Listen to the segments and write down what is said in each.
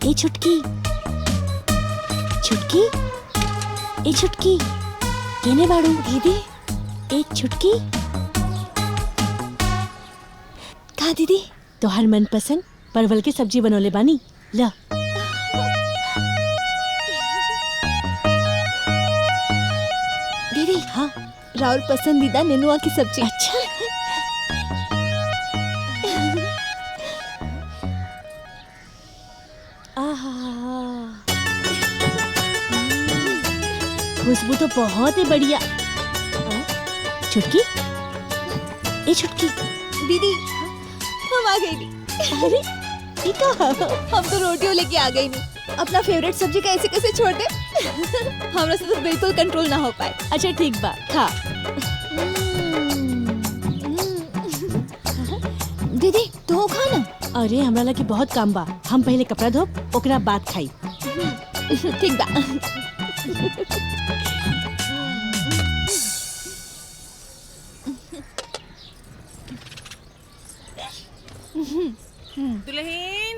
ए छुटकी छुटकी ए छुटकी केने बाड़ू दीदी ए छुटकी का दीदी तोहर मनपसंद परवल की सब्जी बनोले बानी ला दीदी हाँ राहुल पसंदीदा नेनुआ की सब्जी। अच्छा खुशबू तो बहुत ही बढ़िया। छुटकी ए छुटकी दीदी हम आ गई नहीं। अरे ये कहा हम तो रोटियों लेके आ गई नहीं। अपना फेवरेट सब्जी का ऐसे कैसे छोड़ दे। हमरा से तो बिल्कुल कंट्रोल ना हो पाए। अच्छा ठीक बा खा। दीदी तो खा ना। अरे हमरा लगे बहुत काम बा, हम पहले कपड़ा धोब ओकरा बाद खाई। ठीक बा। दुल्हन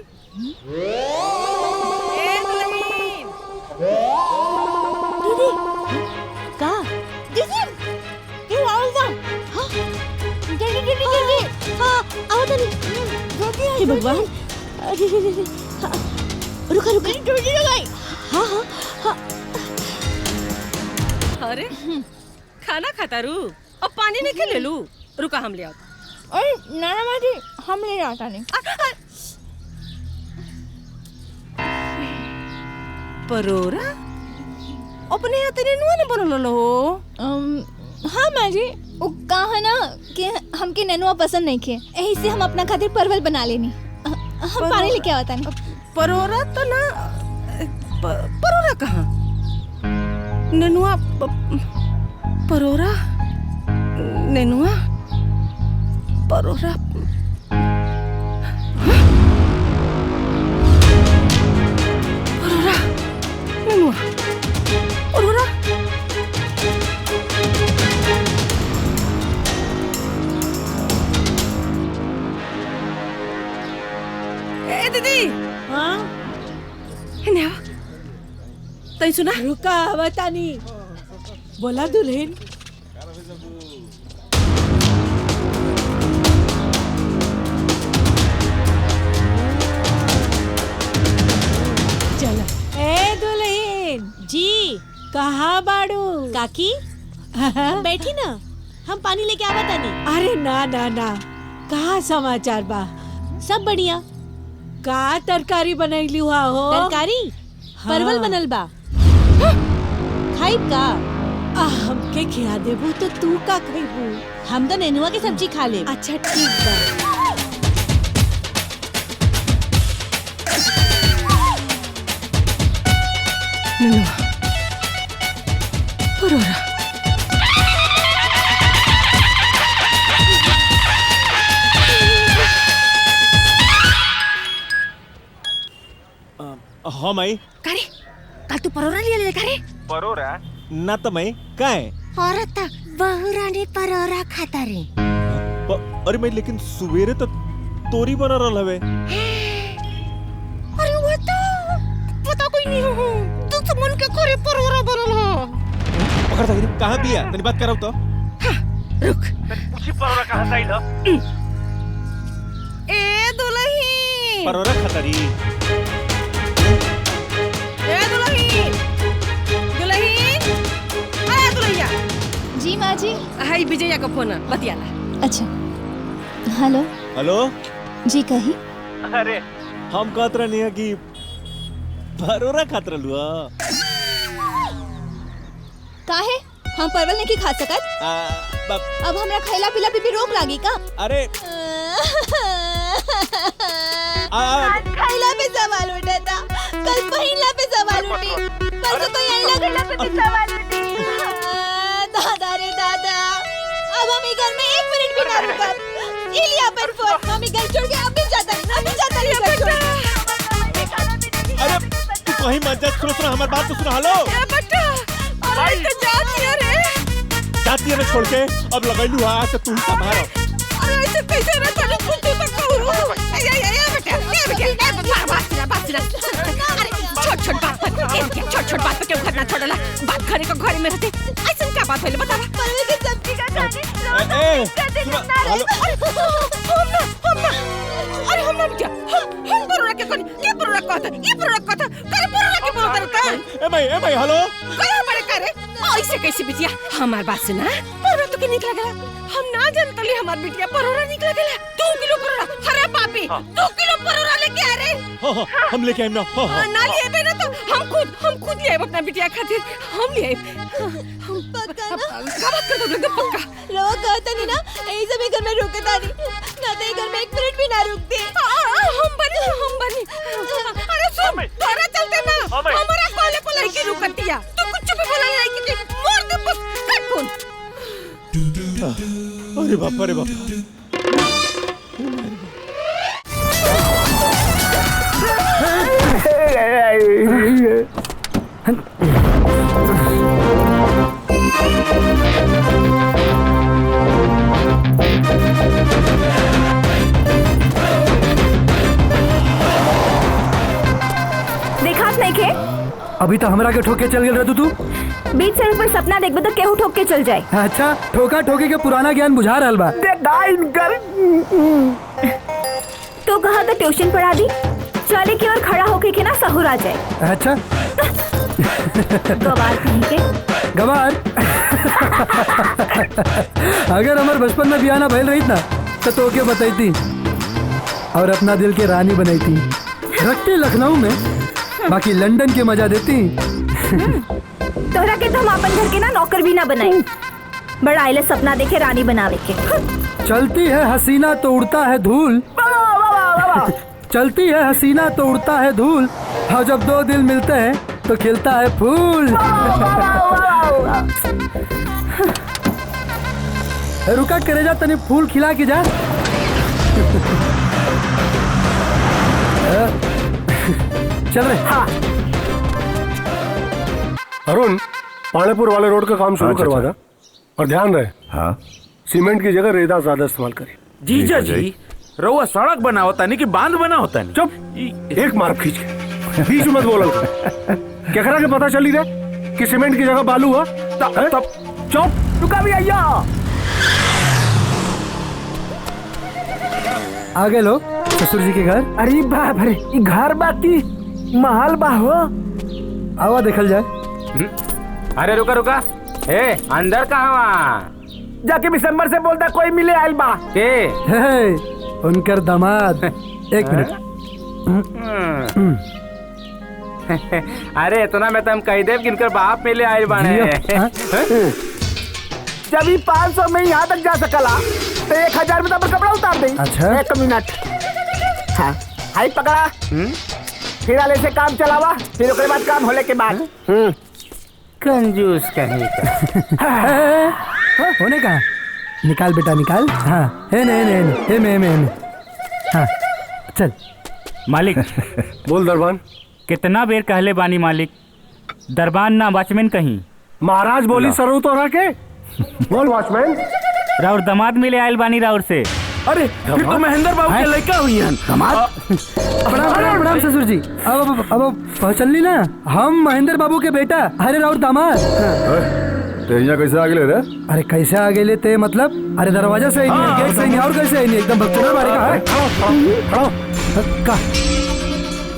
ए दुल्हन दीदी का दीदी ये राहुल दा हाँ दीदी दीदी दीदी हाँ आओ तनी जल्दी हे भगवान अरे हाँ, रुका रुका जल्दी लगाई। हाँ हाँ हाँ अरे खाना खाता रू और पानी नहीं के ले लू। रुका हम ले आओ। अरे नाना माजी हम ले आता नहीं। परोरा अपने हाथ ने नुआ ने बनल हो। हाँ माजी वो कहा ना कि हमके नेनुआ पसंद नहीं खे, यही से हम अपना खातिर परवल बना लेनी। हम पानी लेके आवता नहीं। परोरा तो ना परोरा कहाँ नेनुआ परोरा नेनुआ परोरा परोरा नेनुआ परोरा ए दीदी हाँ हिन्या तई सुना रुका बतानी बोला दुल्हन चलो ए दुल्हन जी कहाँ बाड़ू काकी बैठी ना हम पानी लेके आवा तानी। अरे ना ना ना कहाँ समाचार बा? सब बढ़िया। का तरकारी बनैली हुआ हो? तरकारी परवल बनल बा। खाई का हमके खिया देबू तो तू का खइबू? हम तो नेनुआ की सब्जी खा ले। अच्छा ठीक बा। नेनुआ परोरा हाँ माई करे कल तू परोरा लिया ले करे परोरा ना तो मैं काय औरत बहुरानी परोरा खाता रे। अरे मैं लेकिन सुबेरे तो तोरी बना रहा हवे। अरे वो तो पता कोई नहीं हो दुश्मन के घरे परोरा बनल हो। पकड़ था कहाँ बिया तनी बात करब तो। हाँ, रुक पूछी परोरा कहाँ से आइल? ए दुल्हन परोरा खतरी ए दुल्हन दुल्हन आ दुल्हैया जी माँ जी। हाय विजया का फोन बतियाला। अच्छा हेलो हेलो जी कही। अरे हम कहत रहनी है कि परोरा खात रहलू काहे हम परवल नहीं खा सकत? अब हमरा खैला पीला पे भी रोक लागी का? अरे खैला पे सवाल उठा था, कल पहिला पे सवाल उठी, परसों तो यही लगला पे भी सवाल उठी। दादा रे दादा, अब हम घर में 1 मिनट भी ना रुकब। ये लिया अपन फोन, हम घर छोड़ के अभी जाता नहीं घर छोड़। अरे तू कहीं मत जा, सुनो हमारी बात तो सुनो। हेलो ए बेटा अरे तो जाती है रे। जाती है ना छोड़ के, अब लगैलू हां तो तू संभालो। अरे ऐसे कैसे रे तने कुछ तो कहू। ए बेटा बात बात सुना। अरे छोट बात पर छोट बात पर क्यों घर ना छोड़ला? बात घरे को घरे में रहते। ऐसा क्या बात होले बता? परवल की सब्जी का खाने ए, अरे हम ना बिटिया हम परोरा के कोनी के परोरा कहता ये परोरा कहता करे परोरा के बोलता रहता ए भाई हेलो करे बड़े करे ऐसे कैसे बिटिया हमार बात सुना परोरा तो के निकला गया हम ना जानतली हमार बिटिया परोरा निकला गया 2 किलो परोरा अरे पापी 2 किलो परोरा लेके आ रे हम लेके आए ना ना लिए बे ना तो हम खुद ले अपना बिटिया खातिर हम ले हम पक्का ना का बात कर दो पक्का लोग कहते नहीं ना यही सब घर में रुकता नहीं ना तो घर में 1 मिनट भी ना रुकते हम बनी अरे सुन तोरा चलते ना हमारा कॉले को लड़की रुकतिया तू कुछ भी बोला लड़की के मोर दे बस कट फोन अरे बाप देखात नहीं के अभी तो हमरा के ठोके चल गेल रह तू बीच सड़क पर सपना देखबे तो केहू ठोक के चल जाए। अच्छा ठोका ठोकी के पुराना ज्ञान बुझा रहल बा तो कहा तो ट्यूशन पढ़ा दी चले की और खड़ा होके के ना सहूर आ जाए। अच्छा गवार कहीं के गवार अगर हमार बचपन में बियाना भइल रही ना तो के बताई और अपना दिल के रानी बनाई थी रखती लखनऊ में बाकी लंदन के मजा देती। तोहरा के तो हम अपन घर के ना नौकर भी ना बनाई बड़ा आइले सपना देखे रानी बनावे के। चलती है हसीना तो उड़ता है धूल चलती है हसीना तो उड़ता है धूल और जब 2 दिल मिलते हैं तो खिलता है फूल। रुका करेजा तनी फूल खिला के जा। चल रहे हाँ। अरुण पानीपुर वाले रोड का काम शुरू करवा था और ध्यान रहे हाँ सीमेंट की जगह रेता ज्यादा इस्तेमाल करिए। जीजा जी रउआ सड़क बना होता नहीं कि बांध बना होता नहीं। चुप एक मार खींच के बीच मत बोलो केकरा के पता चली रे कि सीमेंट की जगह बालू हुआ तब चुप रुका भी आइया आ गए लोग ससुर जी के घर। अरे बाप रे घर बाकी महल बा हो आवा देखल जाए। अरे रुका ए अंदर कहाँ जाके दिसंबर से बोलता कोई मिले आइल बा के हे, उनकर दामाद। एक मिनट अरे इतना में तो हम कह देव कि इनकर बाप मिले आए बाने। जब ही 500 में यहाँ तक जा सकला तो 1000 में तो कपड़ा उतार दे। अच्छा 1 मिनट हाँ हाई पकड़ा फिर आले से काम चलावा फिर उसके बाद काम होने के बाद कंजूस कहीं का। होने का निकाल बेटा निकाल। हाँ है मैं हाँ चल मालिक बोल दरबान कितना बेर कहले बानी मालिक दरबान ना वॉचमैन कहीं। महाराज बोली सरू तो रखे बोल वॉचमैन राउर दामाद मिले आयल बानी राउर से। अरे फिर तो महेंद्र बाबू के लड़का हुई हैं। प्रणाम ससुर जी। अब पहचान ली ना हम महेंद्र बाबू के बेटा अरे राउर दामाद। तो यहाँ कैसे आगे ले रहे? अरे कैसे आगे लेते मतलब अरे दरवाजा से गेट से और कैसे है एकदम बच्चों मारे का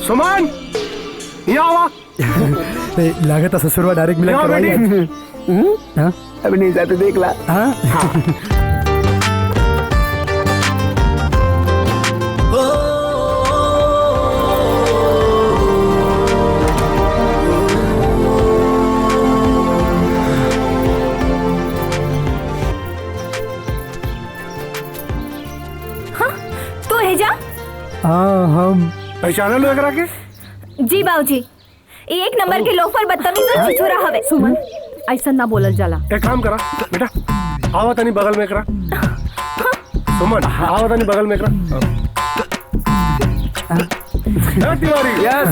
सुमन यहाँ आवा लागत है ससुरवा डायरेक्ट मिला करवाइए। अभी नहीं जाते देख ला। तो है जा हम पहचाना लो एकरा के? जी बाबूजी 1 नंबर के लोफर बदतमीज और छिछोरा हवे। सुमन ऐसा ना बोलल जाला। एक काम करा बेटा आवा तनी बगल में एकरा। सुमन आवा तनी बगल में एकरा। तिवारी यस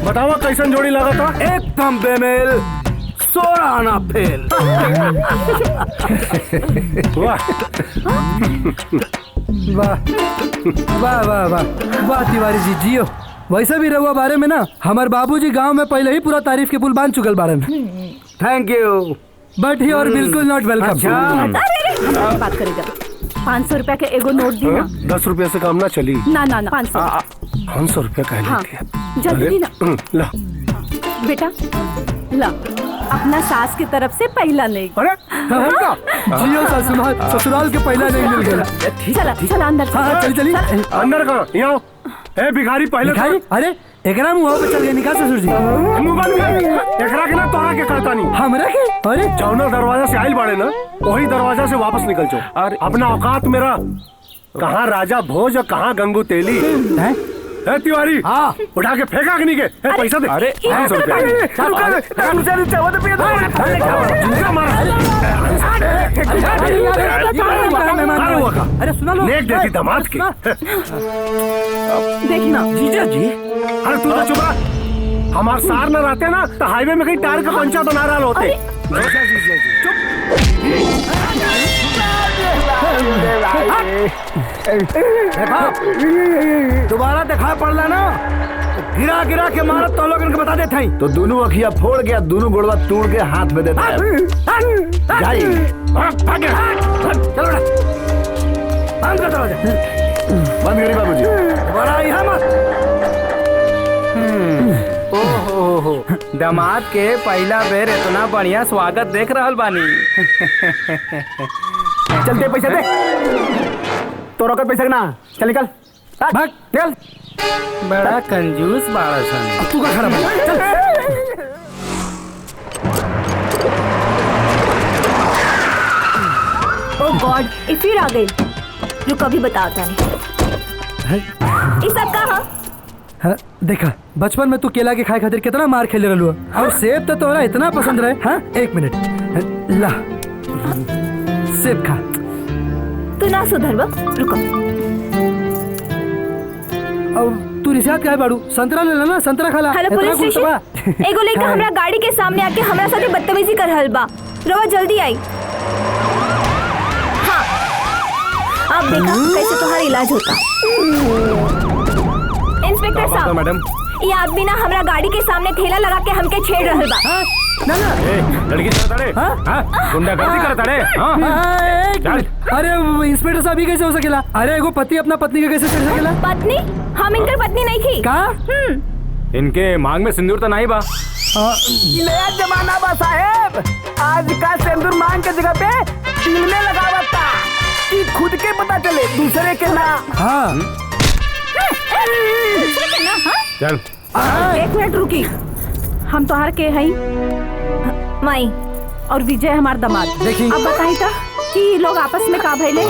बतावा कैसन जोड़ी लगा था? एकदम बेमेल 16 आना फेल। वाह वाह वाह वाह वाह वाह तिवारी जी जियो वैसे भी रहुआ बारे में ना हमारे बाबूजी गांव में पहले ही पूरा तारीफ के पुल बांध चुकल बारन। थैंक यू बट ही और बिल्कुल नॉट वेलकम। हम बात करेगा 500 रुपया के एगो नोट दी ना। 10 रुपया से काम ना चली। ना 500 500 रुपया कह हाँ, लेती जल्दी दी ना। ला बेटा ला अपना सास की तरफ से पहला नहीं। अरे जियो ससुराल के पहला नहीं मिल गया। चला अंदर। हाँ चली अंदर कहाँ? यहाँ ए भिखारी पहले भिखारी? अरे एकरा मुंह पे चल गया निकाल ससुर जी। मुंह बंद कर। एकरा के ना तोरा के करता नहीं। हमरा के? अरे जौना दरवाजा से आइल बाड़े ना वही दरवाजा से वापस निकल जाओ। और अपना औकात मेरा कहाँ राजा भोज और कहाँ गंगू तेली है? तिवारी हाँ उठा के फेंका कि नहीं के? पैसा दे। अरे 500 रुपया अरे सुना लो नेक देखी दामाद की। देखना जीजा जी अरे तू तो चुप रहा। हमार सार न रहते ना तो हाईवे में कहीं टायर का पंचा बना रहा होते। दोबारा दिखा पड़ला ना गिरा गिरा के मारा तो लोगन के बता देते हैं। तो दोनों अखिया फोड़ गया, दोनों गोड़वा तोड़ के हाथ में देता है। चलो बंद कर दरवाजा। बंद करी बाबूजी। दोबारा यहाँ मत। ओहो दामाद के पहला बेर इतना बढ़िया स्वागत देख रहल बानी। चलते पैसे दे। तो रोकड़ पैसा ना चल निकल भाग चल। बड़ा कंजूस बाड़ा सन। तू का खराब है चल। ओह गॉड ये फिर आ गई। रुक अभी बताता नहीं। ये सब कहाँ? हाँ, देखा बचपन में तू केला के खाए खातिर कितना मार खेले रहलू और सेब तो तोरा इतना पसंद रहे। हाँ एक मिनट ला सेब खा। तू ना सुधर बा रुको। अब तू रिसात काहे बाड़ू? संतरा ले ना संतरा खा ला। हेलो पुलिस स्टेशन एगो लड़का हमरा गाड़ी के सामने आके हमरा साथे बदतमीजी कर रहल बा। रवा जल्दी आई। हाँ अब देखा कैसे तुम्हारा इलाज होता। इंस्पेक्टर साहब मैडम ये आदमी ना हमरा गाड़ी के सामने ठेला लगा के हमके छेड़ रहल बा। ना ना लड़की करता रे गुंडागर्दी करता रे। अरे इंस्पेक्टर साहब ही कैसे हो सकेला? अरे एगो पति अपना पत्नी के कैसे छेड़ सकेला? पत्नी? हम इनकर पत्नी नहीं थी। का? इनके मांग में सिंदूर तो नहीं बा। नया जमाना बा साहेब। आज का सिंदूर मांग के जगह पे दिल में लगावता कि खुद के पता चले दूसरे के ना। हाँ चल एक मिनट रुकी। हम तोहार के हई माई और विजय हमार दामाद। देखी अब बताई था कि लोग आपस में का भइले?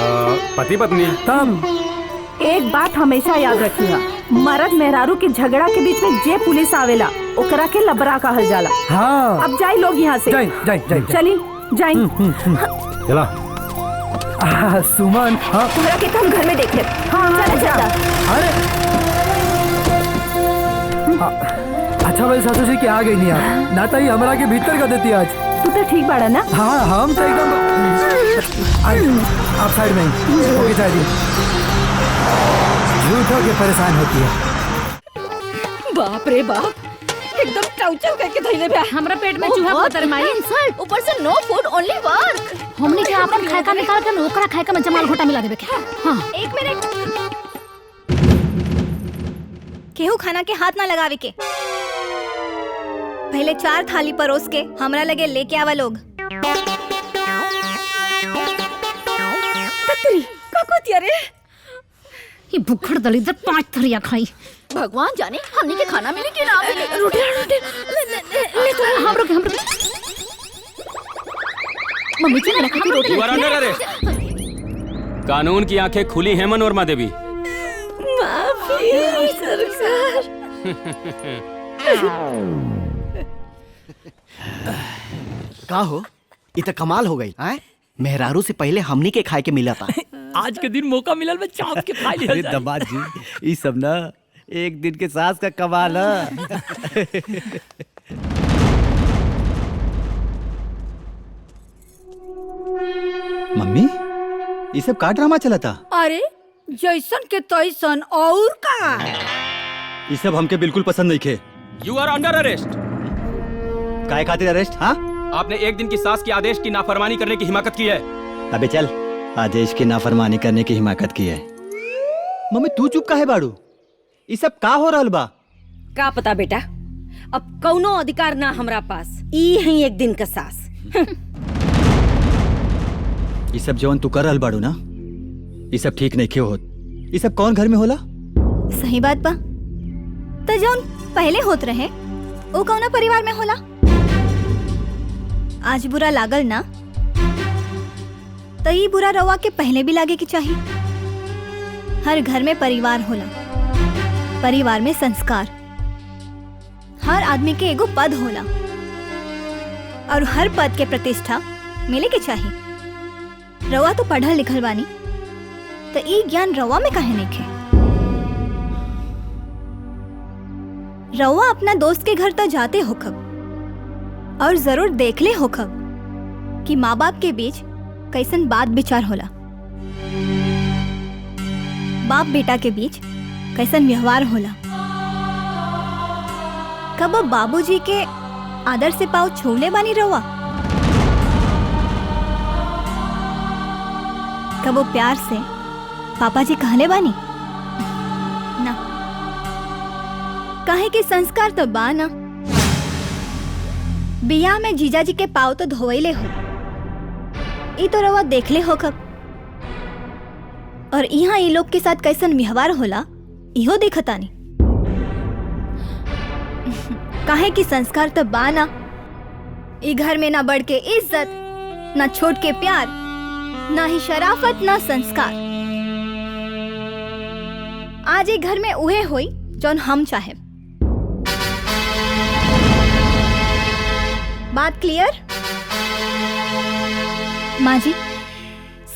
पति पत्नी। तब एक बात हमेशा याद रखिएगा, मर्द मेहरारू के झगड़ा के बीच में जे पुलिस आवेला ओकरा के लबरा कहल जाला। हाँ अब जाई लोग यहाँ से। जाई चली जाई। चला सुमन। हाँ तोहरा के हम घर में देख ले। हाँ चला। अरे अच्छा भाई सासू जी की आ गई नहीं आप ना तो ही हमारा के भीतर कर देती आज। तू तो ठीक बाड़ा ना? हाँ हम तो एकदम। आप साइड में ओके चाहिए झूठ के परेशान होती है। बाप रे बाप एकदम टाउचर करके धइले बा। हमरा पेट में चूहा पतर माई। ऊपर से नो फूड ओनली वर्क। हमने के अपन खाए का निकाल के ओकरा खाए का में जमाल घोटा मिला देबे के। हां एक मिनट केहू खाना के हाथ ना लगावे के। पहले 4 थाली परोस के हमरा लगे लेके आवा लोग। तकरी कोकोतिया रे ये भुखड़ दलिदर 5 थरिया खाई। भगवान जाने हमने के खाना मिले कि ना मिले। रोटी ले तो हम रुक मम्मी जी मेरा खाती रोटी। अरे कानून की आंखें खुली हैं मनोरमा देवी। माफी सरकार। का हो ये तो कमाल हो गई। मेहरारू से पहले हमनी के खाए के मिला था। आज के दिन मौका मिलल में चाप के खा लिया अरे दमाद जी ये सब ना एक दिन के सास का कमाल है। मम्मी ये सब का ड्रामा चला था? अरे जैसन के तैसन और का ये सब हमके बिल्कुल पसंद नहीं खे। You are under arrest. काय खातिर अरेस्ट? हाँ, आपने एक दिन की सास के आदेश की नाफरमानी करने की हिमाकत की है। अबे चल, आदेश की नाफरमानी करने की हिमाकत की है। मम्मी तू चुप काहे बाड़ू? ये सब का हो रहल बा? का पता बेटा, अब कौनो अधिकार ना हमरा पास। ई है एक दिन का सास। ये सब जवन तू कर रहल बाड़ू ना, ये सब ठीक नहीं क्यों होत? ये सब कौन घर में होला? सही बात बा। तो जौन पहले होत रहे वो कौना परिवार में होला? आज बुरा लागल ना, तो ये बुरा रवा के पहले भी लागे की चाहिए। हर घर में परिवार होला, परिवार में संस्कार, हर आदमी के एगो पद होला और हर पद के प्रतिष्ठा मिले के चाहिए। रवा तो पढ़ल लिखल बानी, तो ये ज्ञान रवा में काहे नहीं खे? रवा अपना दोस्त के घर तो जाते होखब और जरूर देख ले होखब कि माँ बाप के बीच कैसन बात विचार होला, बाप बेटा के बीच कैसन व्यवहार होला। कब बाबूजी के आदर से पाँव छूले बानी रवा? कब वो प्यार से पापा जी कहले बानी ना? काहे कि संस्कार तो बा ना। बियाह में जीजा जी के पाँव तो धोवैले हो, ई तो रवा देखले हो कब। और यहाँ ये लोग के साथ कैसन व्यवहार होला इहो देखतानी। काहे कि संस्कार तो बा ना। ई घर में ना बढ़ के इज्जत, ना छोट के प्यार, ना ही शराफत, ना संस्कार। आज एक घर में उहे होई जौन हम चाहे। बात क्लियर? माँ जी,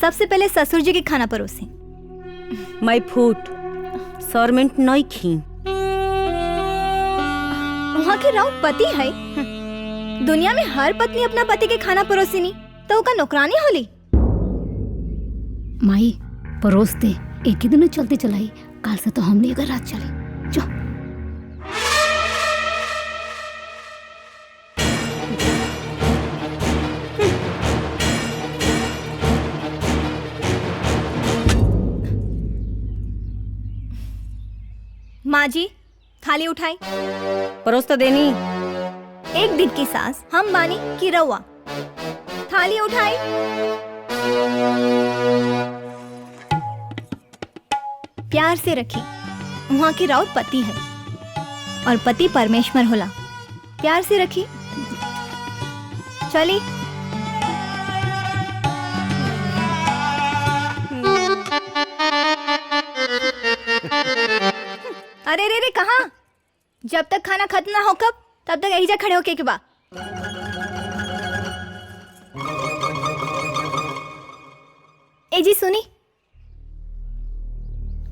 सबसे पहले ससुर जी के खाना परोसी। माय फूड सर्वेंट नहीं खी। वहाँ के राउत पति है। दुनिया में हर पत्नी अपना पति के खाना परोसी नहीं तो उनका नौकरानी होली। माई परोस दे, एक ही दिन चलते चलाई, काल से तो हमने अगर रात चले। जो माँ जी, थाली उठाई। परोस तो देनी। एक दिन की सास हम बानी की रवा। थाली उठाई। प्यार से रखी। वहाँ की राउत पति है और पति परमेश्वर होला। प्यार से रखी। चली। अरे रे रे, कहाँ? जब तक खाना खत्म ना हो कब तब तक यही जा खड़े होके के बा। ए जी सुनी,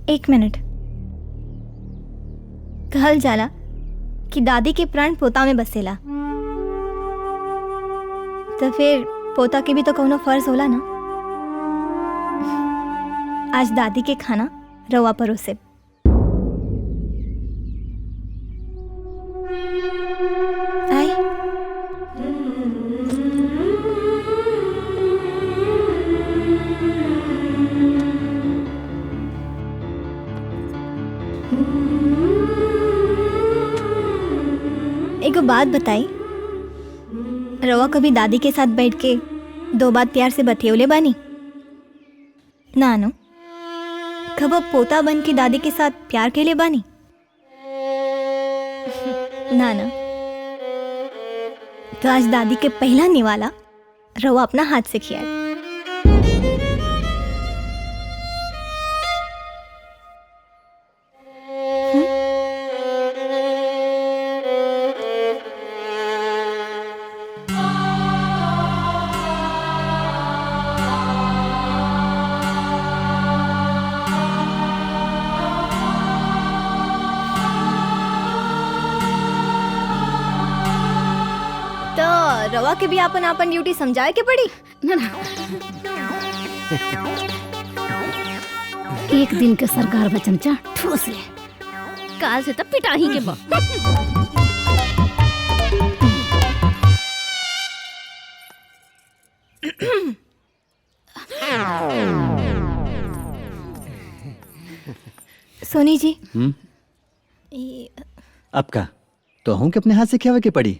एक मिनट। कहल जाला कि दादी के प्राण पोता में बसेला, तो फिर पोता के भी तो कोनो फर्ज होला ना। आज दादी के खाना रवा परोसे। एगो बात बताई, रवा कभी दादी के साथ बैठ के दो बात प्यार से बतियौले बानी ना? नो कब पोता बन के दादी के साथ प्यार के लिए बानी ना? ना तो आज दादी के पहला निवाला रवा अपना हाथ से खिया। रवा के भी अपन अपन ड्यूटी समझाए के पड़ी ना? एक दिन के सरकार बचमचा ठूस ले। काल से तब पिटाही के बा। सोनी जी अब का तो हूँ कि अपने हाथ से खियावे के पड़ी।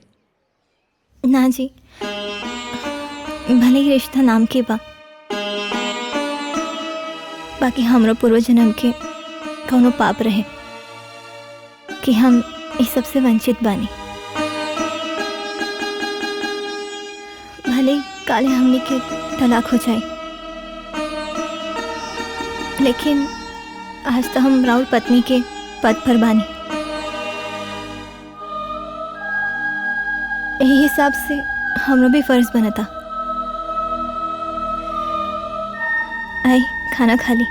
ना जी, भले ही रिश्ता नाम के बा, बाकी हमरो पूर्व जन्म के कौनो पाप रहे कि हम इस सबसे वंचित बानी। भले ही काले हमने के तलाक हो जाए, लेकिन आज तो हम राहुल पत्नी के पद पर बानी। यही हिसाब से हमरो भी फर्ज बना था। आई खाना खा ली।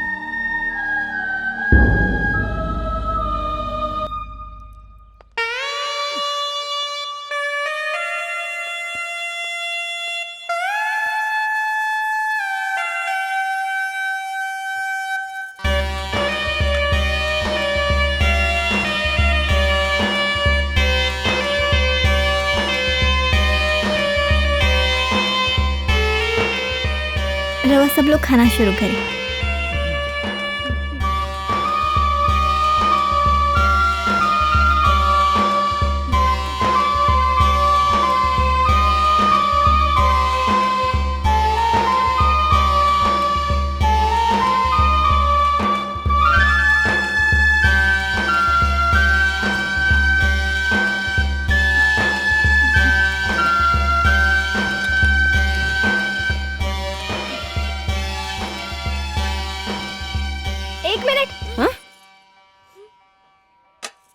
रवा सब लोग खाना शुरू करें।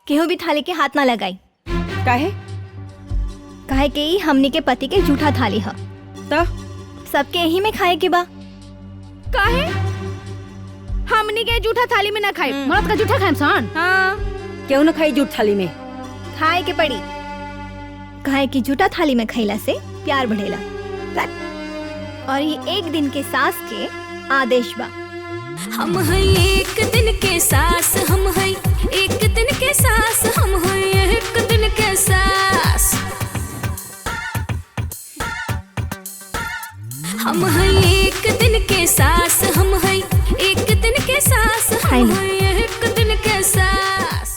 केहू भी थाली के हाथ ना लगाई। काहे? काहे के ही हमनी के पति के झूठा थाली है, तो सबके यही में खाए के बा। काहे? हमनी के झूठा थाली में ना खाए, मर्द का झूठा खाए सन। हाँ, क्यों ना खाई झूठ थाली में? खाए के पड़ी। काहे की झूठा थाली में खैला से प्यार बढ़ेला, और ये एक दिन के सास के आदेश बा। हम है एक दिन के सास, हम है एक दिन के सास, हम है एक दिन के सास। हम है एक दिन के सास, हम है एक दिन के सास, हम है एक दिन के सास।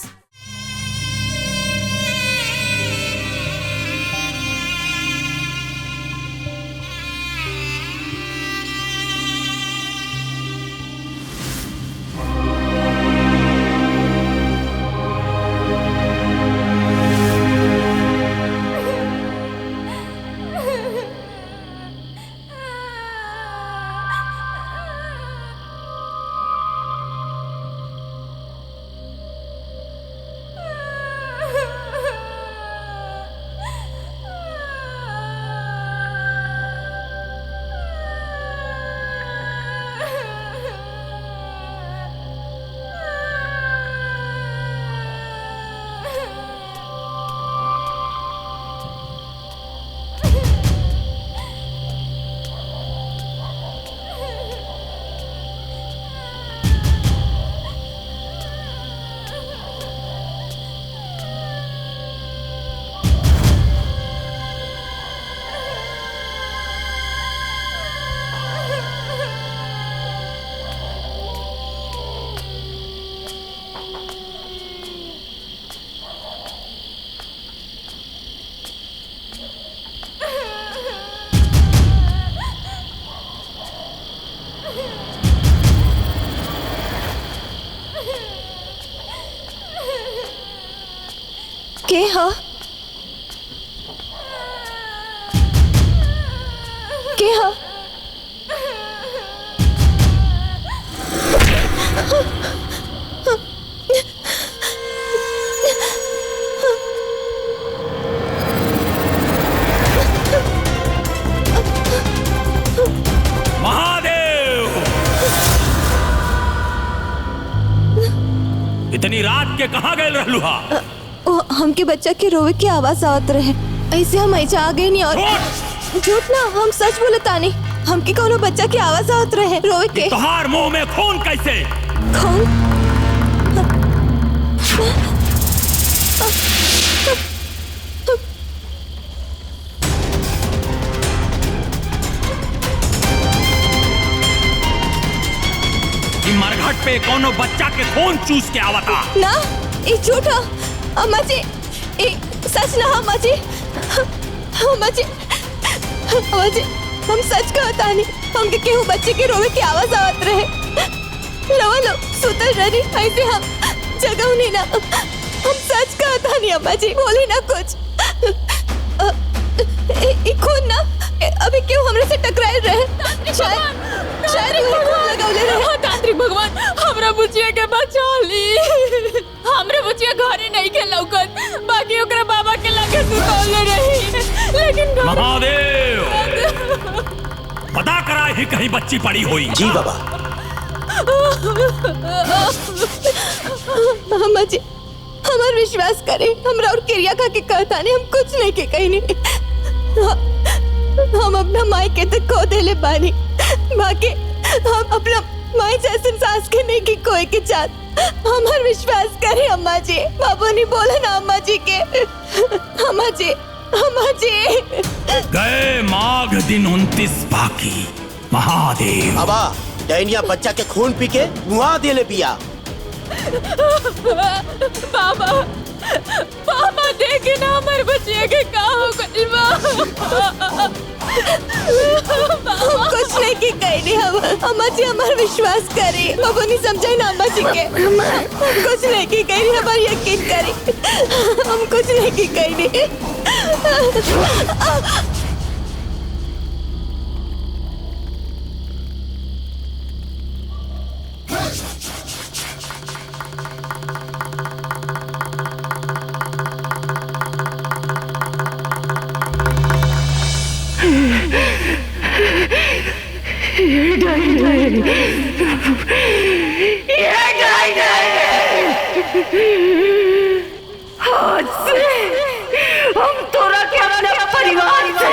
के हा? के हा? इतनी रात के कहाँ गए रहलुहा? हमके बच्चा के रोवे की आवाज आवत रहे, ऐसे हम ऐसा आ गए नहीं। और झूठ ना, हम सच बोले तानी। हमके कोनो बच्चा की आवाज आवत रहे रोवे के। तोहार मुंह में खून कैसे? खून? से कोनो बच्चा के खून चूस के आवता। ना ये झूठा अम्मा जी, ये सच ना अम्मा जी। अम्मा जी, अम्मा जी, हम सच कहता नहीं, हमके केहू बच्चे के रोवे की आवाज आवत रहे। रवा लो सुतल रही ऐसे हम जगह नहीं ना, हम सच कहता नहीं अम्मा जी, बोली ना कुछ। खून ना अभी क्यों हमरे से टकराए रहे, शायद खून लगौले रहे। तांत्रिक भगवान हमरा बुचिया के बचा ली। हमरे बुचिया घरे नहीं के लौकत, बाकी ओकरा बाबा के लगे सुतौले रही, लेकिन महादेव पता करा ही कहीं बच्ची पड़ी हुई। जी बाबा। अम्मा जी हमार विश्वास करे, हमरा और क्रिया खा के कहता नहीं, हम कुछ नहीं के कहीं नहीं। हम अपना माई के तक खो देले बानी, बाकी हम अपना माई जैसे सास के नहीं की कोई के चाहत। हमार विश्वास करे अम्मा जी, बाबू नहीं बोले ना अम्मा जी के। अम्मा जी, अम्मा जी। गए माघ दिन 29 बाकी। महादेव बाबा डैनिया बच्चा के खून पी के मुआ देले पिया। बाबा बाबा देखे ना हमारे बच्चे के का हो गइल बा। कुछ नहीं की कहीं नहीं। हम अम्मा जी हमार विश्वास करे, बाबू नहीं समझे ना अम्मा जी के। कुछ नहीं की कहीं नहीं, हमार यकीन करे, हम कुछ नहीं की कहीं नहीं। आज से हम तोरा के अपने परिवार से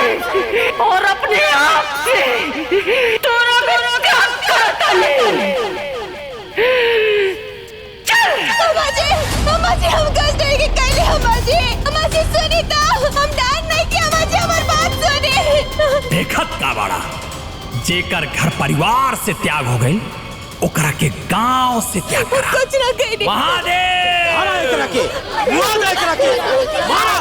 और अपने आप से तोरा को काम करता ले। अम्मा जी हम कष्ट नहीं की कहीं अम्मा जी सुनीता, हम डांट नहीं किया अम्मा जी, हमारी बात सुनी। देखत का बड़ा जेकर घर परिवार से त्याग हो गई, ओकरा के गांव से त्याग करा। कुछ ना कहीं महादेव मारा एकरा के, मारा एकरा के, मारा।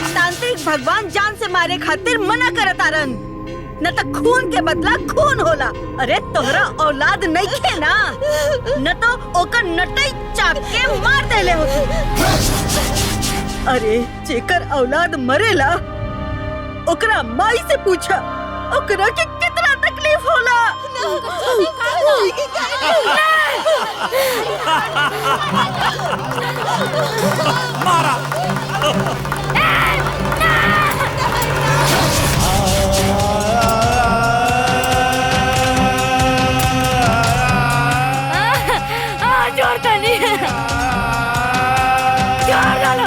तांत्रिक भगवान जान से मारे खातिर मना करत आरन। न तो खून के बदला खून होला। अरे तोहरा औलाद नहीं खे ना, न तो ओकर नटई चाप के मार देले होती। अरे जेकर औलाद मरेला ओकरा माई से पूछा ओकरा के कितना तकलीफ होला। मारा जोड़ता नहीं है। जोड़ डालो।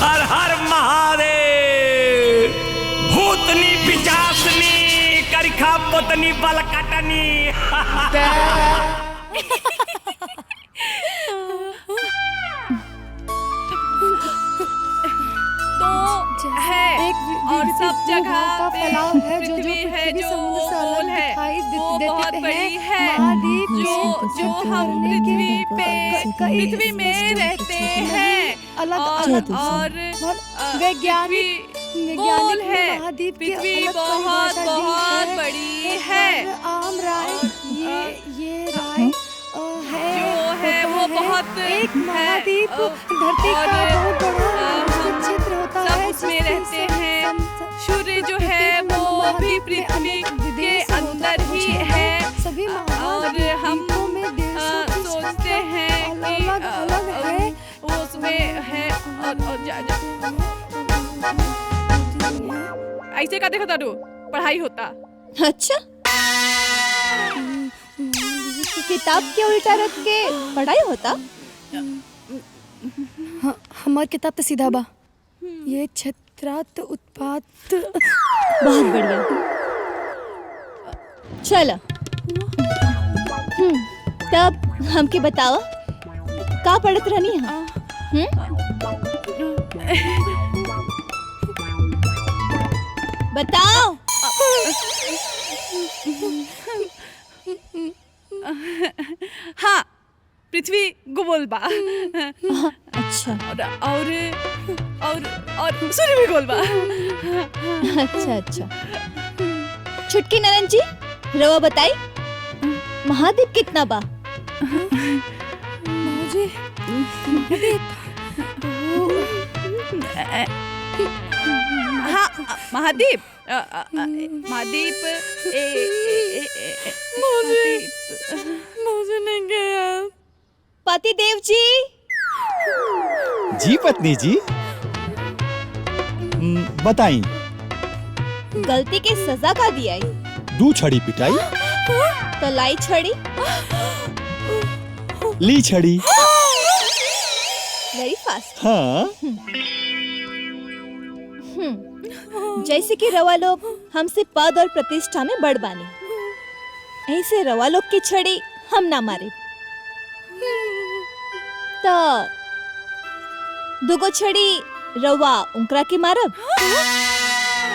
हर हर महादेव। भूतनी पिचासनी करखा पोतनी बलकटनी। और सब जगह का फैलाव है जो पृथ्वी समुद्र से अलग दिखाई देते हैं। जो हम पृथ्वी में रहते हैं अलग और वैज्ञानिक गोल है। पृथ्वी बहुत बहुत बड़ी है। आम राय ये राय जो है वो बहुत एक महाद्वीप धरती का बहुत बड़ा क्षेत्र होता है। उसमें रहते हैं। सूर्य जो है वो भी पृथ्वी के अंदर ही है। और हम सोचते हैं कि वो उसमें है। और ऐसे का देखो तारू पढ़ाई होता। अच्छा किताब के उल्टा रख के पढ़ाई होता। हमार किताब तो सीधा बा। ये छत्रात उत्पात। बहुत बढ़िया। चलो तब हमके बताओ का पढ़त रहनी है। बताओ। हाँ पृथ्वी गोल बा। अच्छा और सूर्य भी गोल बा। अच्छा अच्छा। छुटकी नरन जी रवा बताई महाद्वीप कितना बा। हाँ महाद्वीप मुझे नहीं गया। पति देव जी। जी पत्नी जी बताई। गलती के सजा का दिया। 2 छड़ी पिटाई तो लाई छड़ी ली छड़ी। Very fast. हाँ जैसे कि रवा लोग हमसे पद और प्रतिष्ठा में बढ़ बानी, ऐसे रवा लोग की छड़ी हम ना मारे। तो 2 छड़ी रवा उनकरा के मारब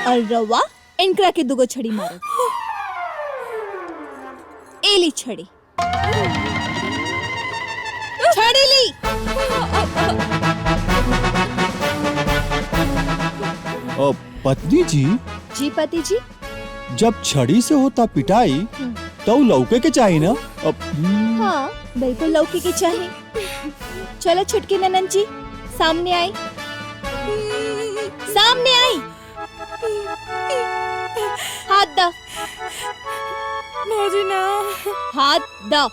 और रवा इनकरा के 2 छड़ी मारब। एली छड़ी छड़ी ली। पत्नी जी। जी पति जी। जब छड़ी से होता पिटाई तो लौके के चाहिए ना। हाँ बिल्कुल लौके के चाहिए। चलो छुटकी ननन जी सामने आई। सामने आई। हाथ दा। भौजी ना। हाथ दो।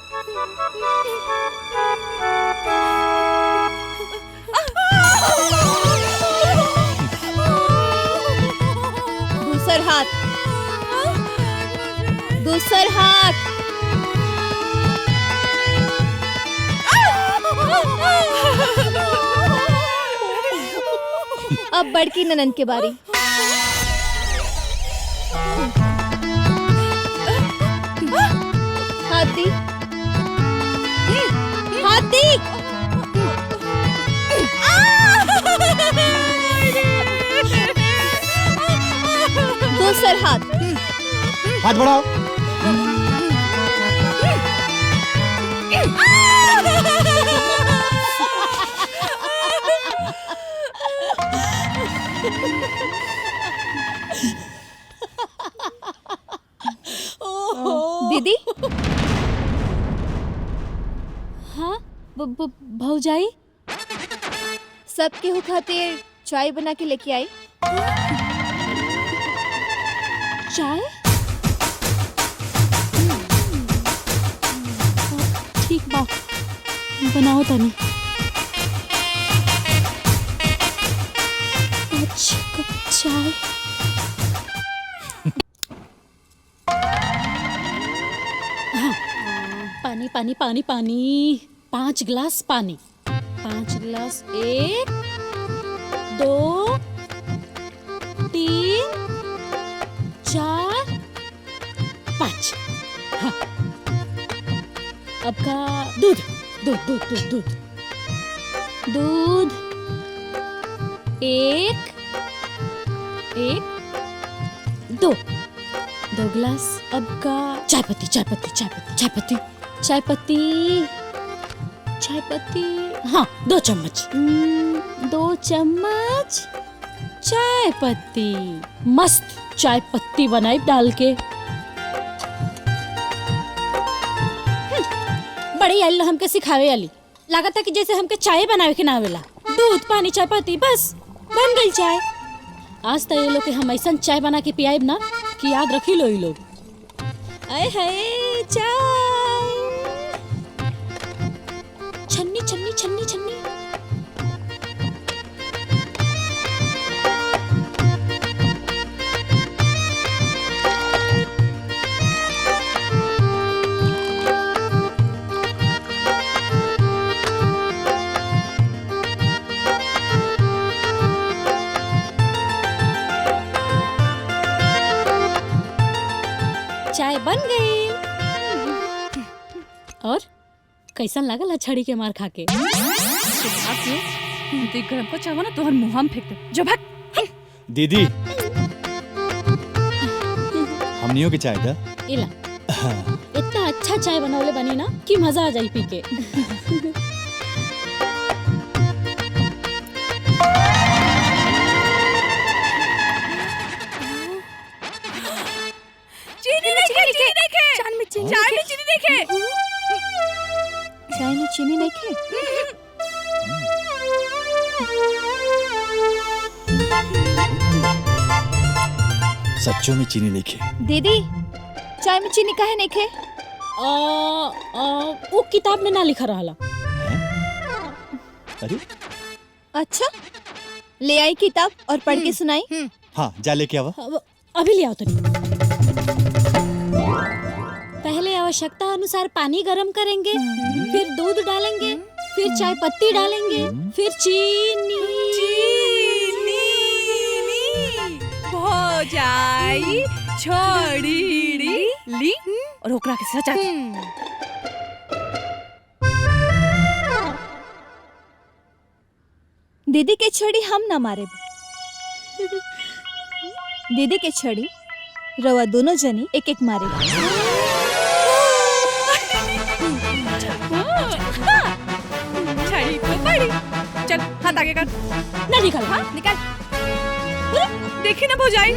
दूसर हाथ। दूसर हाथ। अब बड़की ननद के बारी। हाथ दी। हाथ दी। दूसर हाथ। हाथ बढ़ाओ। दीदी। हाँ भौजाई सबके हो खातिर चाय बना के लेके आई। चाय? ठीक बा, बनाओ तनी। अच्छा कप चाय। हाँ, पानी पानी पानी पानी। 5 गिलास पानी। 5 गिलास। 1 2 3 4 5। हाँ। अब का दूध दूध दूध दूध दूध दूध 1 2 गिलास। अब का चाय पत्ती चाय पत्ती चाय पत्ती चाय पत्ती चाय पत्ती चाय पत्ती। हाँ 2 चम्मच। 2 चम्मच चाय पत्ती। मस्त चाय पत्ती बनाई डाल के। बड़ी आली हमके सिखावे आली। लागत है कि जैसे हमके चाय बनावे के ना आवेला। दूध पानी चाय पत्ती बस बन गई चाय। आज तो ये लोग के हम ऐसा चाय बना के पियाब ना कि याद रखी लो ये लोग। आए हाय चाय। छन्नी छन्नी छन्नी छन्नी। चाय बन गई। और कैसन लागल है छड़ी के मार खा के? देख गरम को चाहो ना तोहर मुंह में फेंक दे। जो भाग। दीदी हमनियों की चाय दा। इला इतना अच्छा चाय बनौले बनी ना कि मजा आ जाई पी के। चाय में चीनी नहीं खे। सच्चों में चीनी नहीं खे। दीदी चाय में चीनी काहे नहीं खे? वो किताब में ना लिखा रहा। अरे अच्छा ले आई किताब और पढ़ के सुनाई। हाँ जा लेके आवा। अभी ले आओ तनी। पहले आवश्यकता अनुसार पानी गरम करेंगे, फिर दूध डालेंगे, फिर चाय पत्ती डालेंगे, फिर चीनी। भौजाई छोड़ी ली और ओकरा के सचा। दीदी के छड़ी हम ना मारे। दीदी के छड़ी रवा दोनों जनी एक एक मारे। चल हाथ आगे कर। ना निकाल। हाँ निकाल। देखी ना भौजाई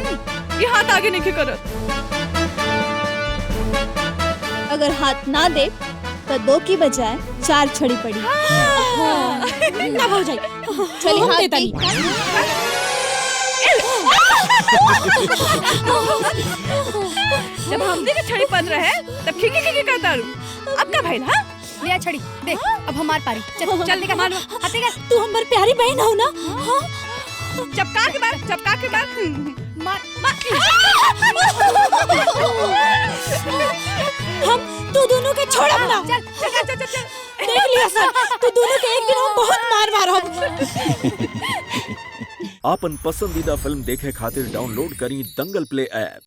ये हाथ आगे नहीं करत। अगर हाथ ना दे तो 2 की बजाय 4 छड़ी पड़ी। ना भौजाई चली हाथ देता नहीं। जब हमने के छड़ी पन रहे तब खिकी खिकी करता रू। अब का भाई ना लिया छड़ी देख अब हमार पारी चल चल निकल मार हाथे कर तू हमार प्यारी बहन हो ना। हाँ चपका के बार मार हम तू दोनों के छोड़ब ना। चल देख लिया सर तू दोनों के एक दिन हम बहुत मार मारब। आपन पसंदीदा फिल्म देखे खातिर डाउनलोड करी दंगल प्ले ऐप।